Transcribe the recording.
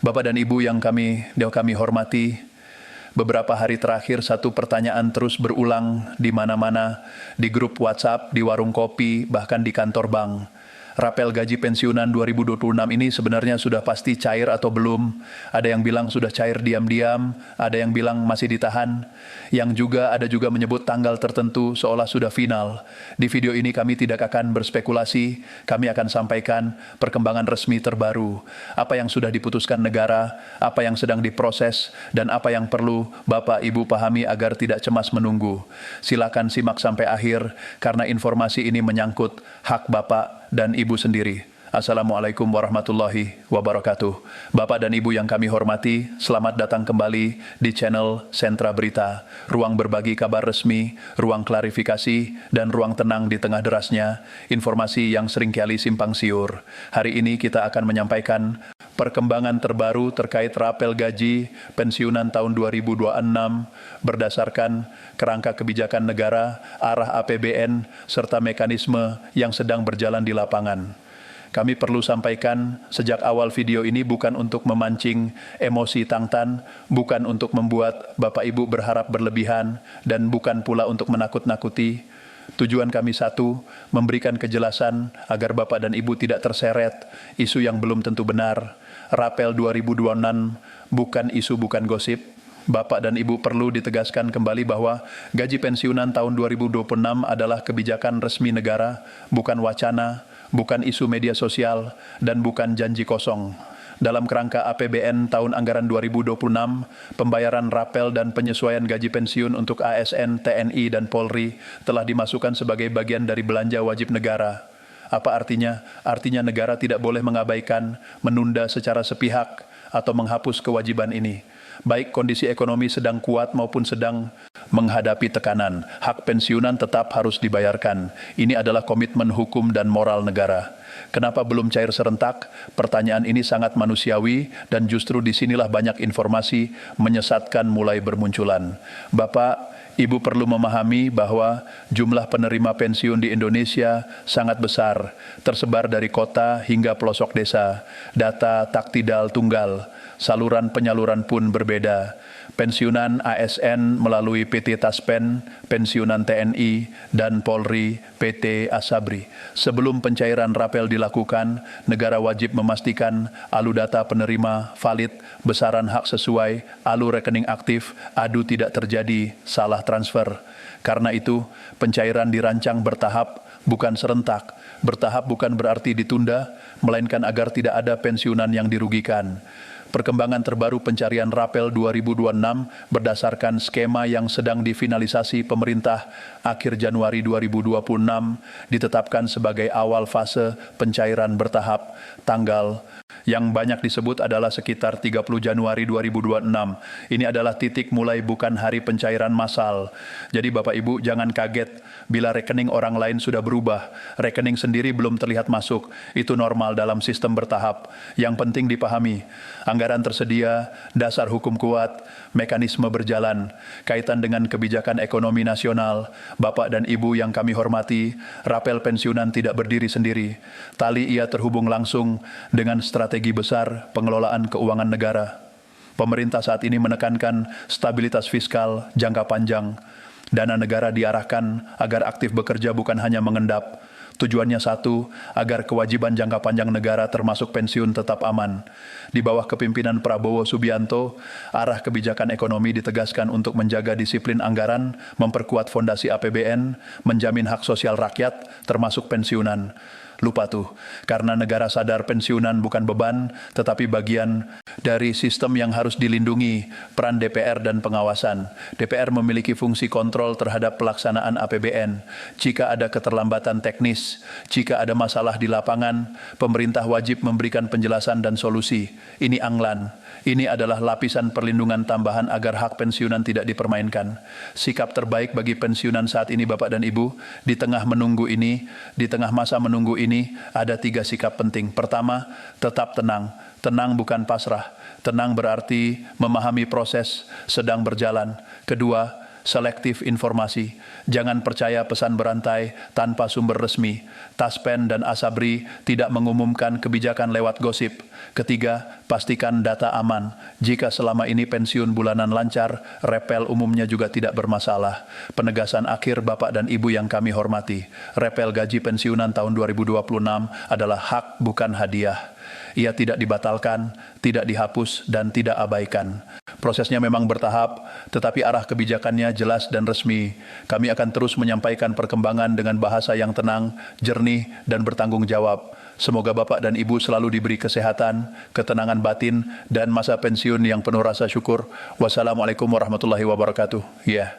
Bapak dan Ibu yang kami hormati, beberapa hari terakhir satu pertanyaan terus berulang di mana-mana, di grup WhatsApp, di warung kopi, bahkan di kantor bank. Rapel gaji pensiunan 2026 ini sebenarnya sudah pasti cair atau belum? Ada yang bilang sudah cair diam-diam, ada yang bilang masih ditahan, ada juga menyebut tanggal tertentu seolah sudah final. Di video ini kami tidak akan berspekulasi, kami akan sampaikan perkembangan resmi terbaru, apa yang sudah diputuskan negara, apa yang sedang diproses, dan apa yang perlu Bapak Ibu pahami agar tidak cemas menunggu. Silakan simak sampai akhir, karena informasi ini menyangkut hak Bapak dan Ibu sendiri. Assalamualaikum warahmatullahi wabarakatuh. Bapak dan Ibu yang kami hormati, selamat datang kembali di channel Sentra Berita, ruang berbagi kabar resmi, ruang klarifikasi, dan ruang tenang di tengah derasnya informasi yang seringkali simpang siur. Hari ini kita akan menyampaikan perkembangan terbaru terkait rapel gaji pensiunan tahun 2026 berdasarkan kerangka kebijakan negara, arah APBN, serta mekanisme yang sedang berjalan di lapangan. Kami perlu sampaikan sejak awal video ini bukan untuk memancing emosi tangtan, bukan untuk membuat Bapak Ibu berharap berlebihan, dan bukan pula untuk menakut-nakuti. Tujuan kami satu, memberikan kejelasan agar Bapak dan Ibu tidak terseret isu yang belum tentu benar. Rapel 2026 bukan isu, bukan gosip. Bapak dan Ibu perlu ditegaskan kembali bahwa gaji pensiunan tahun 2026 adalah kebijakan resmi negara, bukan wacana, bukan isu media sosial, dan bukan janji kosong. Dalam kerangka APBN tahun anggaran 2026, pembayaran rapel dan penyesuaian gaji pensiun untuk ASN, TNI, dan Polri telah dimasukkan sebagai bagian dari belanja wajib negara. Apa artinya? Artinya negara tidak boleh mengabaikan, menunda secara sepihak, atau menghapus kewajiban ini. Baik kondisi ekonomi sedang kuat maupun sedang menghadapi tekanan, hak pensiunan tetap harus dibayarkan. Ini adalah komitmen hukum dan moral negara. Kenapa belum cair serentak? Pertanyaan ini sangat manusiawi dan justru disinilah banyak informasi menyesatkan mulai bermunculan. Bapak, Ibu perlu memahami bahwa jumlah penerima pensiun di Indonesia sangat besar, tersebar dari kota hingga pelosok desa. Data tak tidal tunggal, saluran penyaluran pun berbeda. Pensiunan ASN melalui PT Taspen, pensiunan TNI, dan Polri PT Asabri. Sebelum pencairan rapel dilakukan, negara wajib memastikan aludata penerima valid, besaran hak sesuai, alu rekening aktif, adu tidak terjadi salah transfer. Karena itu, pencairan dirancang bertahap, bukan serentak. Bertahap bukan berarti ditunda, melainkan agar tidak ada pensiunan yang dirugikan. Perkembangan terbaru pencarian rapel 2026 berdasarkan skema yang sedang difinalisasi pemerintah akhir Januari 2026 ditetapkan sebagai awal fase pencairan bertahap. Tanggal yang banyak disebut adalah sekitar 30 Januari 2026. Ini adalah titik mulai, bukan hari pencairan massal. Jadi Bapak Ibu jangan kaget bila rekening orang lain sudah berubah. Rekening sendiri belum terlihat masuk. Itu normal dalam sistem bertahap. Yang penting dipahami, anggaran tersedia, dasar hukum kuat, mekanisme berjalan. Kaitan dengan kebijakan ekonomi nasional, Bapak dan Ibu yang kami hormati, rapel pensiunan tidak berdiri sendiri. Tali ia terhubung langsung dengan strategi besar pengelolaan keuangan negara. Pemerintah saat ini menekankan stabilitas fiskal jangka panjang. Dana negara diarahkan agar aktif bekerja, bukan hanya mengendap. Tujuannya satu, agar kewajiban jangka panjang negara termasuk pensiun tetap aman. Di bawah kepimpinan Prabowo Subianto, arah kebijakan ekonomi ditegaskan untuk menjaga disiplin anggaran, memperkuat fondasi APBN, menjamin hak sosial rakyat, termasuk pensiunan. Lupa tuh, karena negara sadar pensiunan bukan beban, tetapi bagian dari sistem yang harus dilindungi, peran DPR dan pengawasan. DPR memiliki fungsi kontrol terhadap pelaksanaan APBN. Jika ada keterlambatan teknis, jika ada masalah di lapangan, pemerintah wajib memberikan penjelasan dan solusi. Ini anglan. Ini adalah lapisan perlindungan tambahan agar hak pensiunan tidak dipermainkan. Sikap terbaik bagi pensiunan saat ini Bapak dan Ibu, di tengah menunggu ini, di tengah masa menunggu ini, ada 3 sikap penting. Pertama, tetap tenang. Tenang bukan pasrah. Tenang berarti memahami proses sedang berjalan. Kedua, selektif informasi, jangan percaya pesan berantai tanpa sumber resmi. Taspen dan Asabri tidak mengumumkan kebijakan lewat gosip. Ketiga, pastikan data aman. Jika selama ini pensiun bulanan lancar, repel umumnya juga tidak bermasalah. Penegasan akhir Bapak dan Ibu yang kami hormati, repel gaji pensiunan tahun 2026 adalah hak bukan hadiah. Ia tidak dibatalkan, tidak dihapus, dan tidak abaikan. Prosesnya memang bertahap, tetapi arah kebijakannya jelas dan resmi. Kami akan terus menyampaikan perkembangan dengan bahasa yang tenang, jernih, dan bertanggung jawab. Semoga Bapak dan Ibu selalu diberi kesehatan, ketenangan batin, dan masa pensiun yang penuh rasa syukur. Wassalamualaikum warahmatullahi wabarakatuh. Ya.